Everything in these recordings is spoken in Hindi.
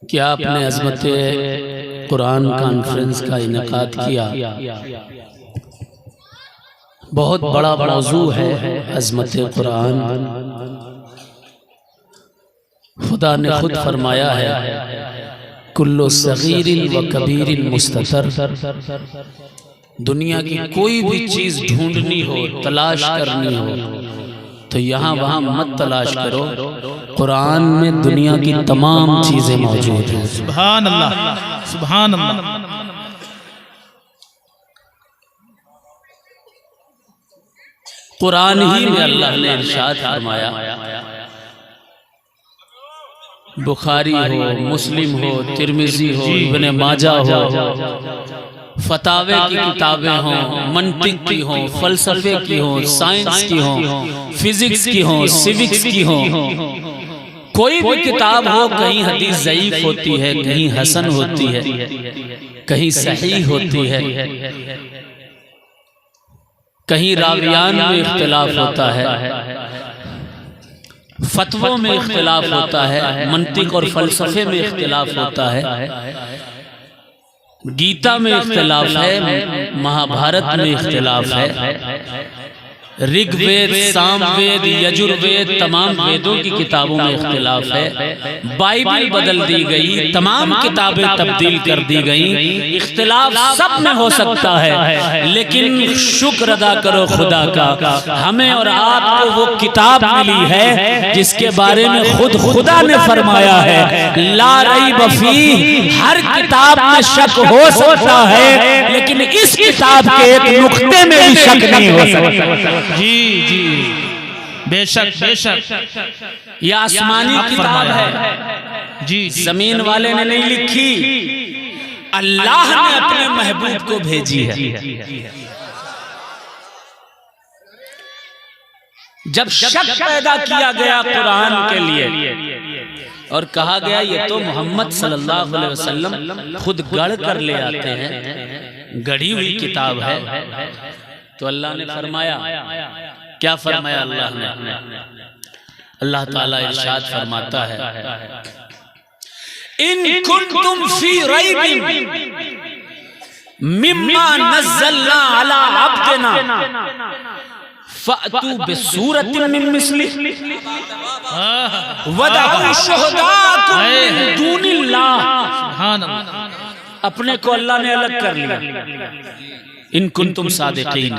क्या आपने अज़मत कुरान कॉन्फ्रेंस का इनेकाद किया। बहुत बड़ा मौजू है अज़मत कुरान। खुदा ने खुद फरमाया है कुल्लु सगीरिन व कबीरिन मुस्ततर। दुनिया की कोई भी चीज़ ढूंढनी हो, तलाश करनी हो तो यहाँ वहाँ मत तलाश करो, कुरान में दुनिया की तमाम चीज़ें मौजूद हैं। सुभान अल्लाह, सुभान अल्लाह। कुरान ही में अल्लाह ने इरशाद फरमाया, बुखारी हो, मुस्लिम हो, तिरमिज़ी हो, इब्ने माजा हो, फतावे की किताबें हों, मंतिक की हों, फलसफे की हों, साइंस की हों, फिजिक्स की हों, सिविक्स की हों, कोई भी किताब हो, कहीं हदीस ज़ईफ होती है, कहीं हसन होती है, कहीं सही होती है, कहीं रावियान में इख्तिलाफ होता है, फतवों में इख्तिलाफ होता है, मंतिक और फलसफे में इख्तिलाफ होता है, गीता में इख्तिलाफ है, महाभारत में इख्तिलाफ है, ऋग्वेद, सामवेद, यजुर्वेद, तमाम वेदों की किताबों में इख्तिलाफ है। बाइबल बदल दी गई, तमाम किताबें तब्दील कर दी गई, इख्तिलाफ सब में हो सकता है, लेकिन शुक्र अदा करो खुदा का, हमें और आपको वो किताब मिली है जिसके बारे में खुद खुदा ने फरमाया है ला रैब फीह। हर किताब में शक हो सकता है, लेकिन इस किताब के एक नुक्ते में भी शक नहीं हो सकता। जी जी, बेशक बेशक, ये आसमानी किताब है जी, जमीन वाले ने नहीं लिखी, अल्लाह ने अपने महबूब को भेजी है। जब शक पैदा किया गया कुरान के लिए और कहा गया ये तो मोहम्मद सल्लल्लाहु अलैहि वसल्लम खुद गढ़ कर ले आते हैं, गढ़ी हुई किताब है, तो अल्लाह ने फरमाया, क्या फरमाया अल्लाह ने? अल्लाह ताला इरशाद फरमाता है इन कुंतुम फी रैबिन मिम्मा नज़्ज़लना अला अब्दिना फ़अतू बिसूरतिन मिन मिस्लिह वदअू शुहदाकुम मिन दूनिल्लाह। सुभान अल्लाह। अपने को अल्लाह ने अलग कर लिया, इन कुंतुम सादिकीन।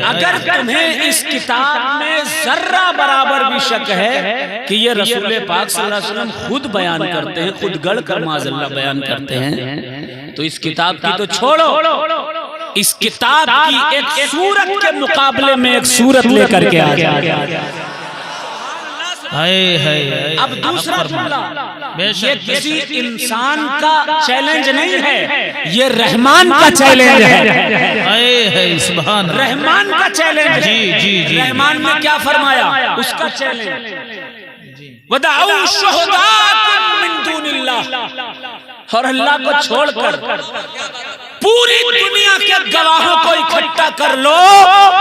अगर तुम्हें इस किताब में जर्रा बराबर भी शक है कि ये रसूल पाक सल्लल्लाहु अलैहि वसल्लम खुद बयान करते हैं, खुद गढ़ कर माज़अल्लाह बयान करते हैं, तो इस किताब की तो छोड़ो, इस किताब की एक सूरत के मुकाबले में एक सूरत लेकर के आ जाए। अब दूसरा जुमला, ये किसी इंसान का चैलेंज नहीं है, ये रहमान का चैलेंज है। सुभान रहमान का चैलेंज है। जी जी जी, रहमान ने क्या फरमाया? उसका चैलेंज वदअू शुहदाकुम मिन दूनिल्लाह, और अल्लाह को छोड़कर पूरी दुनिया के गवाहों को इकट्ठा कर लो,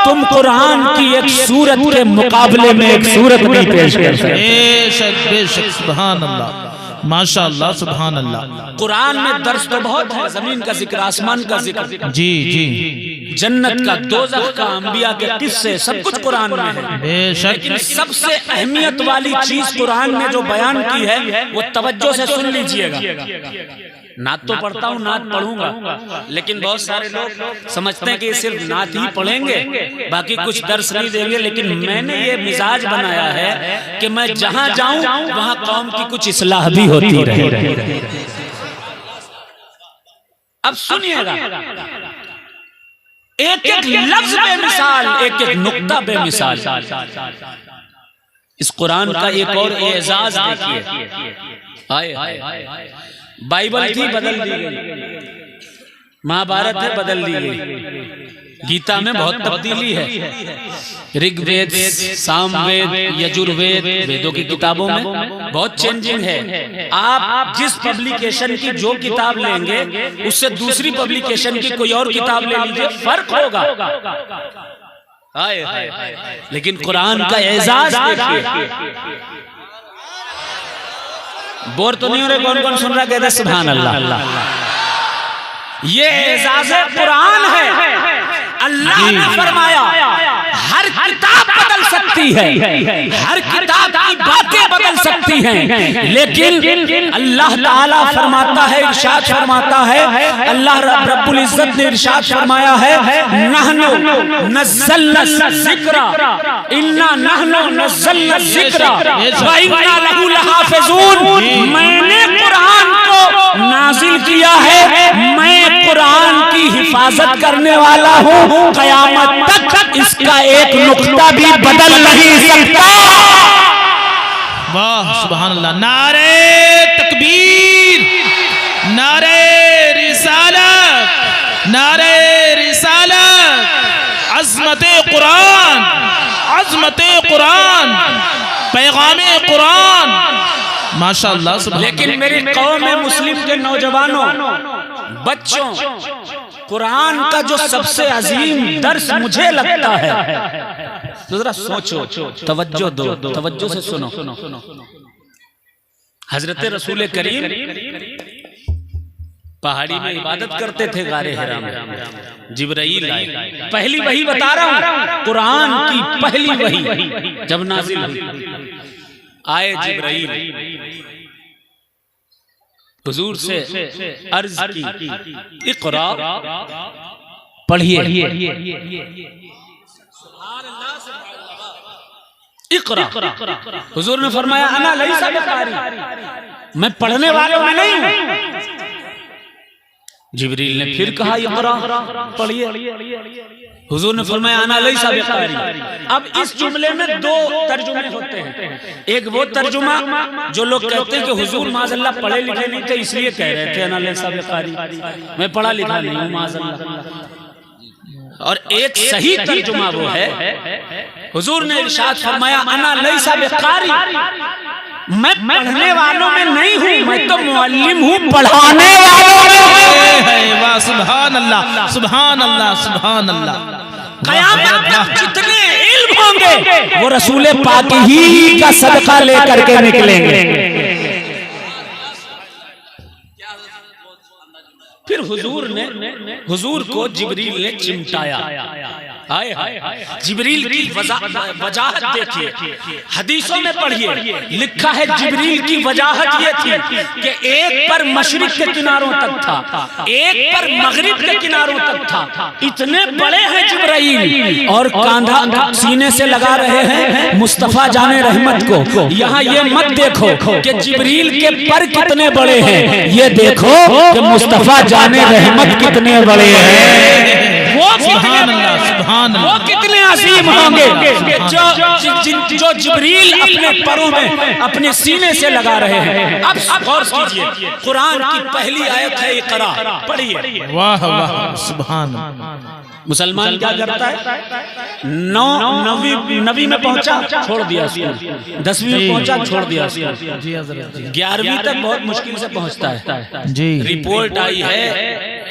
तुम कुरान की एक सूरत के मुकाबले में एक सूरत नहीं पेश कर सकते। बेशक बेशक, सुभान अल्लाह, माशाअल्लाह, सुभान अल्लाह। कुरान में दर्स तो बहुत है, जमीन का जिक्र, आसमान का जिक्र, जी जी, जन्नत का, दोज़ख का, अंबिया के किस्से, सब कुछ कुरान में है। बेशक, लेकिन सबसे अहमियत वाली चीज कुरान ने जो बयान की है वो तवज्जो से सुन लीजिएगा। नात तो पढ़ता हूँ, नात पढ़ूंगा, लेकिन बहुत सारे लोग समझते हैं कि सिर्फ नात ही पढ़ेंगे, बाकी कुछ दर्स नहीं देंगे। लेकिन मैंने ये मिजाज बनाया है कि मैं जहां जाऊं वहां कौम की कुछ इस्लाह भी होती रहे। अब सुनिएगा, एक एक लफ्ज बेमिसाल, एक एक नुक्ता बेमिसाल। इस कुरान का एक और एजाज देखिए। बाइबल थी, बदल दी गई, महाभारत है, बदल दी गई, गीता में बहुत तब्दीली है, ऋग्वेद, सामवेद, यजुर्वेद, वेदों की किताबों में बहुत चेंजिंग है। आप जिस पब्लिकेशन की जो किताब लेंगे उससे दूसरी पब्लिकेशन की कोई और किताब ले लीजिए, फर्क होगा। लेकिन कुरान का एजाज देखिए, बोर तो नहीं हो रहे? कौन कौन सुन रहा? कहते सुभान अल्लाह। ये एजाज़ कुरान है। अल्लाह ने फरमाया हर किताब बदल सकती है, हर किताब की बातें बदल सकती हैं, लेकिन अल्लाह ताला फरमाता है, इरशाद फरमाता है, अल्लाह रब्बुल इज्जत ने इरशाद फरमाया है, नहनु नज़्ज़लना ज़िक्रा इन्ना नहनु नज़्ज़लना ज़िक्रा व इन्ना लहू लहाफ़िज़ून। मैंने कुरान को नाजिल किया है, मैं कुरान की हिफाजत करने वाला हूँ, क़यामत तक इसका एक नुक्ता भी बदल नहीं सकता। वाह सुभान अल्लाह। नारे तकबीर, नारे रिसालत, नारे रिसालत, अज़मते कुरान, अज़मते कुरान, पैगामे कुरान, माशाअल्लाह। लेकिन मेरी कौम में मुस्लिम के नौजवानों, बच्चों, कुरान का जो सबसे अजीम दर्स मुझे लगता है, तो जरा सोचो, तवज्जो दो, तवज्जो से सुनो। हजरत रसूल करीम पहाड़ी में इबादत करते थे, गारे हिरा में। जिब्राइल आए, पहली वही बता रहा हूं, कुरान की पहली वही जब नाजिल हुई, आए जिब्राइल, हुजूर से अर्ज की, इक़रा, पढ़िए, इक़रा। हुजूर ने फरमाया अना लैसा बिकारी, मैं पढ़ने वालों में नहीं हूं। जिब्रील ने फिर कहा इक़रा, पढ़िए। हुजूर ने फरमाया अना लैसा बिकारी। अब इस जुमले में दो तर्जुमे होते हैं। एक वो तर्जुमा जो लोग कहते हैं कि हुजूर माज़अल्लाह पढ़े लिखे नहीं थे इसलिए कह रहे थे अना लैसा बिकारी, मैं पढ़ा लिखा नहीं हूं माज़अल्लाह। और एक सही तर्जुमा वो है, हुजूर ने इरशाद फरमाया अना लैसा बिकारी, मैं पढ़ने वालों में नहीं हूँ, मैं तो मुअल्लिम हूँ, पढ़ाने वालों में हूँ। वाह सुभान अल्लाह, सुभान अल्लाह, सुभान अल्लाह। क़यामत तक जितने इल्म होंगे वो रसूल पाक ही का सदका लेकर के निकलेंगे। फिर हुजूर को जिब्रील ने चिमटाया। हाय हाय, जिब्रील की वजाहत देखिए, हदीसों में पढ़िए, लिखा है जिब्रील की वजाहत ये थी कि एक पर मशरिक के किनारों तक था, एक पर मगरिब के किनारों तक था। इतने बड़े हैं जिब्राइल, और कांधा सीने से लगा रहे हैं मुस्तफा जाने रहमत को। यहाँ ये मत देखो कि जिब्रील के पर कितने बड़े हैं, ये देखो कि मुस्तफा जाने रहमत कितने बड़े हैं। वो कितने अजीम होंगे जो जिब्रील अपने परों में अपने सीने से लगा रहे हैं। अब गौर कीजिए, कुरान की पहली आयत है इक़रा, पढ़िए। वाह वाह सुभान। मुसलमान क्या करता है, नवी में पहुंचा छोड़ दिया स्कूल, 10वीं में पहुंचा छोड़ दिया स्कूल, 11वीं तक बहुत मुश्किल से पहुंचता है जी। रिपोर्ट आई है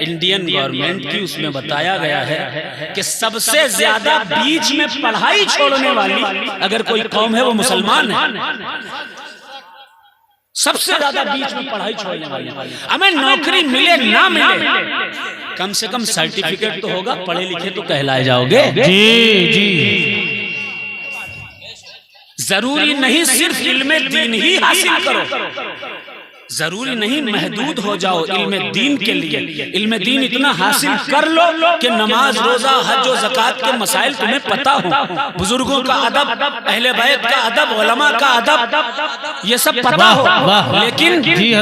इंडियन गवर्नमेंट की, उसमें बताया गया है कि सबसे ज्यादा बीच में पढ़ाई छोड़ने वाली अगर कोई कौम है वो मुसलमान है। सबसे ज्यादा बीच में पढ़ाई छोड़ने वाली। हमें नौकरी मिले ना मिले, कम से कम सर्टिफिकेट तो होगा, पढ़े लिखे तो कहलाए जाओगे। जी जी। जरूरी नहीं सिर्फ इल्मे दीन ही हासिल करो, जरूरी नहीं महदूद हो जाओ इल्मे दीन के लिए। इल्मे दीन इतना हासिल कर लो कि नमाज, रोजा, हज और ज़कात के मसाइल तुम्हें पता हो, बुजुर्गों का अदब, अहले बैत का अदब, उलमा का अदब, ये सब पता हो। लेकिन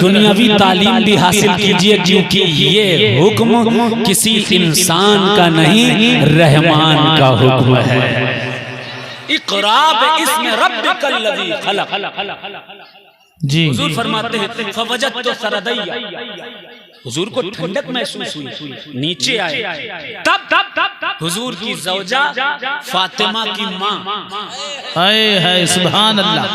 दुनियावी तालीम भी हासिल कीजिए, क्योंकि ये हुक्म किसी इंसान का नहीं, रहमान का हुक्म है। इक़रा बिस्मि रब्बिकल लज़ी खलक़। जी हुजूर फरमाते हैं फवजदतु सरदैया, हुजूर को ठंडक महसूस हुई, नीचे आए, तब हुजूर की ज़ौजा फातिमा की माँ है सुभान अल्लाह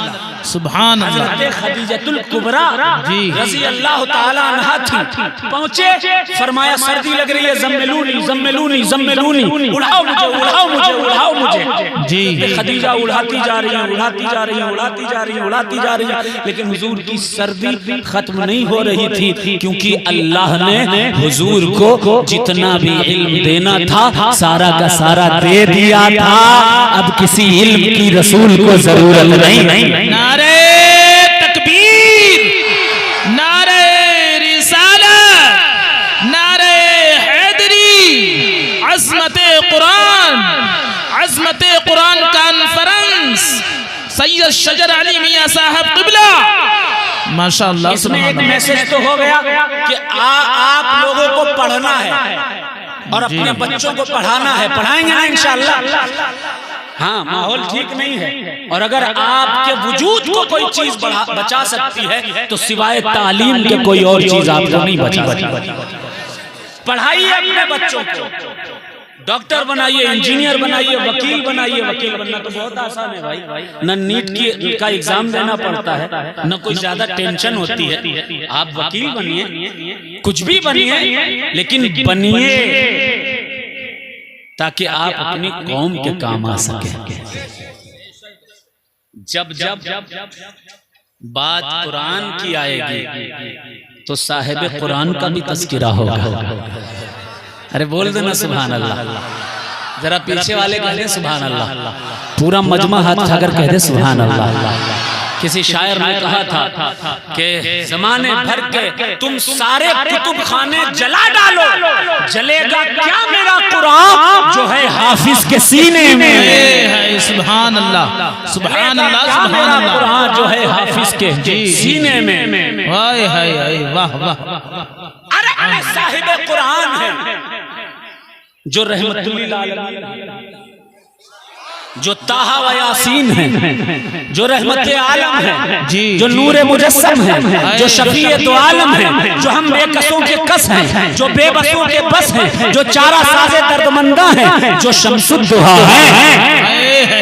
सुभान अल्लाह हज़रत खदीजतुल कुबरा जी रज़ी अल्लाह ताला अन्हा थी। पहुंचे, फरमाया सर्दी लग रही है, ज़म्मिलूनी ज़म्मिलूनी ज़म्मिलूनी, उड़ाओ मुझे उड़ाओ मुझे उड़ाओ मुझे। जी खदीजा उड़ाती जा रही है, उड़ाती जा रही है, उड़ाती जा रही है, उड़ाती जा रही है, लेकिन हुजूर की सर्दी खत्म नहीं हो रही थी, क्योंकि अल्लाह ने हुजूर को जितना भी इल्म देना था सारा का सारा दे दिया था। अब किसी इल्म की रसूल को जरूरत नहीं। नारे तकबीर, नारे रिसालत, नारे हैदरी, अज़मते कुरान, अज़मते कुरान कॉन्फ्रेंस, सैयद शजर अली मियां साहब क़िबला माशाअल्लाह। इसमें एक मैसेज तो हो गया कि आप लोगों को पढ़ना है और अपने बच्चों को पढ़ाना है, पढ़ाएंगे ना इंशाअल्लाह। हाँ, माहौल ठीक नहीं है, और अगर आपके वजूद को कोई चीज बचा सकती है तो सिवाय तालीम के कोई और चीज आपको नहीं बचा सकती। पढ़ाइए अपने बच्चों को, डॉक्टर बनाइए, इंजीनियर बनाइए, वकील बनाइए। वकील बनना तो बहुत आसान है भाई, न नीट का एग्जाम देना पड़ता है, न कोई ज्यादा टेंशन होती है। आप वकील बनिए, कुछ भी बनिए, लेकिन बनिए ताकि आप अपनी कौम के काम आ सके। जब बात कुरान की आएगी तो साहिब कुरान का भी तज़किरा होगा। अरे बोल देना सुभान अल्लाह, जरा पीछे वाले कह दे सुभान अल्लाह, पूरा मजमा हाथ उठाकर कह दे सुभान अल्लाह। किसी शायर ने कहा था कि जमाने भर के तुम सारे कुतुब खाने जला डालो, जलेगा क्या मेरा कुरान जो है हाफिज के सीने में है। सुभान अल्लाह सुभान अल्लाह सुभान अल्लाह, कुरान जो है हाफिज के सीने में। वाह वाह, अरे साहिब कुरान है जो रहमतुल लिल आलमीन, जो ताहा व यासीन है, जो रहमत आलम है, जो नूर मुजस्सम है, जो शफीए दो आलम है, जो हम बेकसों के कस हैं, जो बेबसों के बस हैं, जो चारा साजे दर्दमंदा है, जो शम्सुद्दुहा है।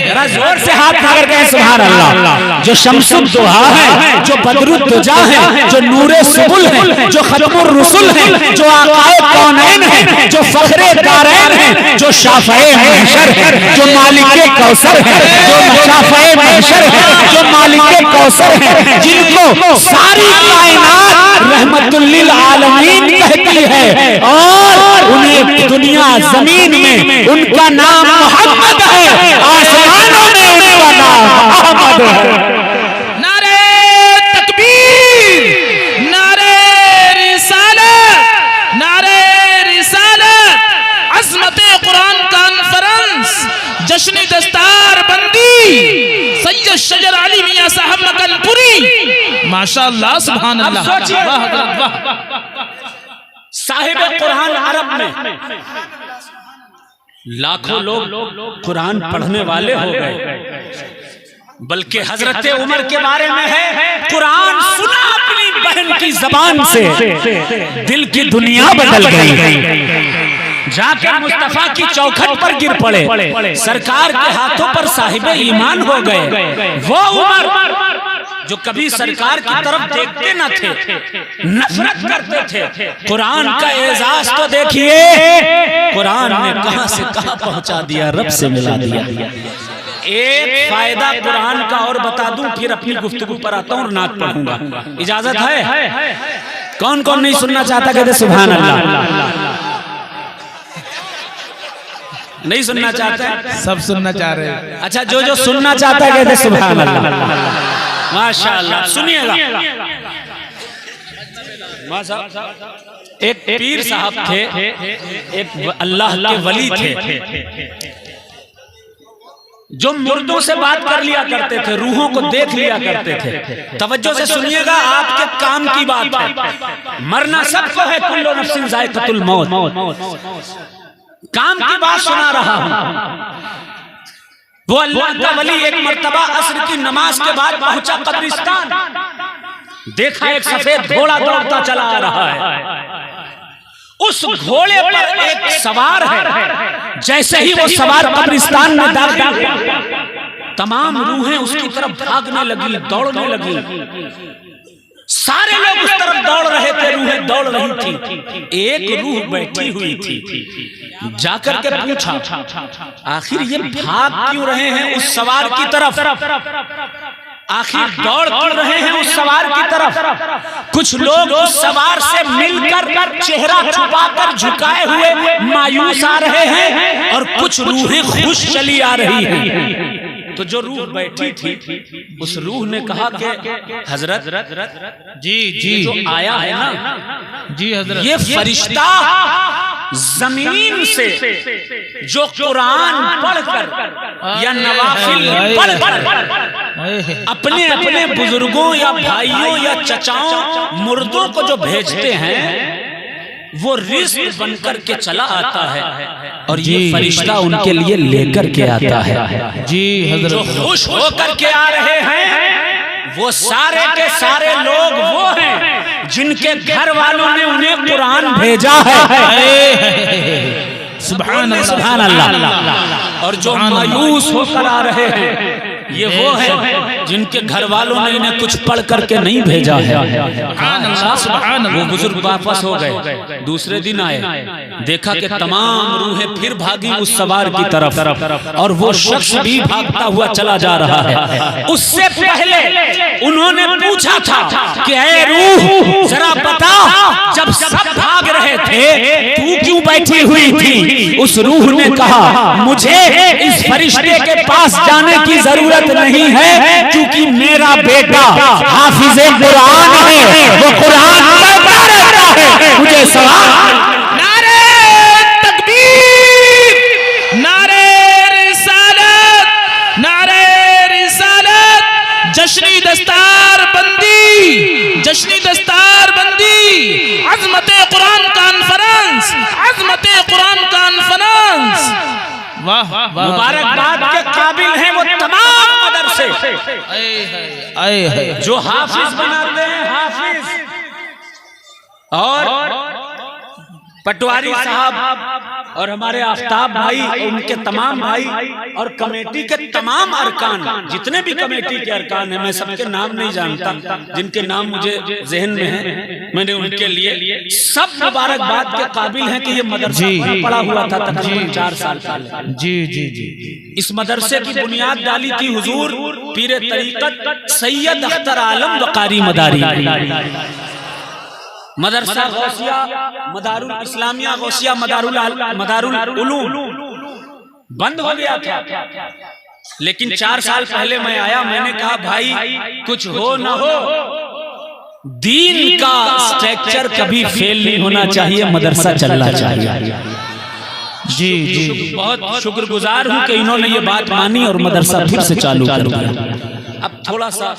जरा जोर से हाथ उठाकर कहें सुभान अल्लाह। जो शम्सुद्दुहा है, जो बदरुद्दुजा है, जो नूरे सुबुल है, जो खत्मुर रुसुल है, जो आकाए कौनैन है, जो फखरे दारैन है, जो शाफ़ए महशर है, जो मालिके कौसर है, जो शाफ़ए महशर है, जो मालिके कौसर है, जिनको सारी कायनात रहमतुल लिल आलमीन कहती है, और उन्हें दुनिया जमीन में उनका नाम मोहम्मद है, आसमानों में उनका नाम अहमद है। नारे तकबीर, नारे रिसालत, नारे रिसालत, अज़मते कुरान कॉन्फ्रेंस, जश्न दस्तार बंदी, सैयद शजर अली मियां साहब मकनपुरी माशाअल्लाह सुभान अल्लाह। वाह वाह, साहिब कुरान अरब में लाखों लोग कुरान पढ़ने वाले हो गए, बल्कि हजरत उमर के बारे में है कुरान सुना अपनी बहन की जबान से दिल की दुनिया बदल गई। जाकर मुस्तफा की चौखट पर गिर पड़े, सरकार के हाथों पर साहिब ईमान हो गए। वो उमर जो कभी सरकार की तरफ देखते न थे, नफरत करते थे, कुरान का एजाज तो देखिए, कुरान ने कहां से कहां पहुंचा दिया, रब से मिला दिया। एक फायदा कुरान का और बता दूं, फिर अपनी गुफ्तगू पर आता हूं और नात पढ़ूंगा। इजाजत है? कौन कौन नहीं सुनना चाहता कहते सुभान अल्लाह। नहीं सुनना चाहता? सब सुनना चाह रहे हैं। अच्छा, जो सुनना चाहता है कहते सुभान अल्लाह। माशाअल्लाह, सुनिएगा। एक पीर साहब थे, एक अल्लाह के वली थे, जो मुर्दों से बात कर लिया करते थे, रूहों को देख लिया करते थे। तवज्जो से सुनिएगा, आपके काम की बात है। मरना सबको है, कुल्लु नफ्सिन ज़ाइक़तुल मौत। काम की बात सुना रहा हूं। वो अल्लाह का वली एक मर्तबा असर की नमाज के बाद पहुंचा कब्रिस्तान। देखा एक सफेद घोड़ा दौड़ता चला आ रहा है। उस घोड़े पर एक सवार है। जैसे ही वो सवार कब्रिस्तान में दाखिल हुआ, तमाम रूहें उसकी तरफ भागने लगी, दौड़ने लगी। सारे लोग उस तरफ दौड़ रहे थे, रूहें दौड़ रही थी। एक रूह बैठी हुई थी। जाकर के पूछा, आखिर ये भाग क्यों रहे हैं उस सवार की तरफ? आखिर दौड़ क्यों रहे हैं उस सवार की तरफ? कुछ लोग उस सवार से मिलकर चेहरा छुपाकर झुकाए हुए मायूस आ रहे हैं, और कुछ रूहें खुश चली आ रही हैं। तो जो रूह बैठी थी, उस रूह ने कहा कि हजरत जी जी जो आया है ना, जी हजरत, ये फरिश्ता जमीन से जो कुरान पढ़कर या नवाफिल पढ़कर अपने अपने बुजुर्गों या भाइयों या चचाओं मुर्दों को जो भेजते हैं, वो रिज़्क़ बनकर के चला आता है, और ये फरिश्ता उनके लिए लेकर के आता है। जी हजरत, जो खुश होकर के आ रहे हैं, वो सारे के सारे लोग वो हैं जिनके घर वालों ने उन्हें कुरान भेजा है। सुभान अल्लाह, सुभान अल्लाह। और जो मायूस होकर आ रहे हैं, ये वो हैं जिनके घर वालों ने इन्हें कुछ पढ़ करके नहीं भेजा है। वो बुजुर्ग वापस हो गए। दूसरे दिन आए, देखा कि तमाम रूहें फिर भागी उस सवार की तरफ, और वो शख्स भी भागता हुआ चला जा रहा है। उससे पहले उन्होंने पूछा था कि ऐ रूह, जरा बता, जब सब भाग रहे थे तू क्यों बैठी हुई थी? उस रूह ने कहा, मुझे इस फरिश्ते के पास जाने की जरूरत नहीं है, क्योंकि मेरा बेटा हाफिज़े कुरान है, वो कुरान पढ़ता रहता है। मुझे सवाल, नारे तकबीर, नारे रिसालत, नारे रिसालत, जश्नी दस्तार बंदी, जश्नी दस्तार बंदी, अज़मते कुरान कॉन्फ्रेंस, अज़मते कुरान कॉन्फ्रेंस। वाह, मुबारकबाद के काबिल हैं वो तमाम मदरसे जो हाफिज बनाते हैं, हाफिज। और पटवारी साहब और हमारे आफ्ताब भाई, उनके तमाम भाई, और कमेटी के तमाम अरकान, जितने भी कमेटी के अरकान हैं, मैं सबके नाम नहीं जानता, जिनके नाम मुझे जहन में है, मैंने उनके लिए सब मुबारकबाद के काबिल हैं कि ये मदरसा पड़ा हुआ था तकरीबन 4 साल पहले। जी जी जी, इस मदरसे की बुनियाद डाली थी हुजूर पीर तरीकत सैयद अख्तर आलम वकारी मदारी। मदरसा गौसिया मदारुल इस्लामिया गौसिया मदारुल उलूम बंद हो गया था, लेकिन 4 साल पहले मैं आया। मैंने कहा, भाई कुछ हो ना हो, दीन का स्ट्रक्चर कभी फेल नहीं होना चाहिए, मदरसा चलना चाहिए। जी जी, बहुत शुक्रगुजार हूं कि इन्होंने ये बात मानी और मदरसा फिर से चालू कर दिया। अब थोड़ा सा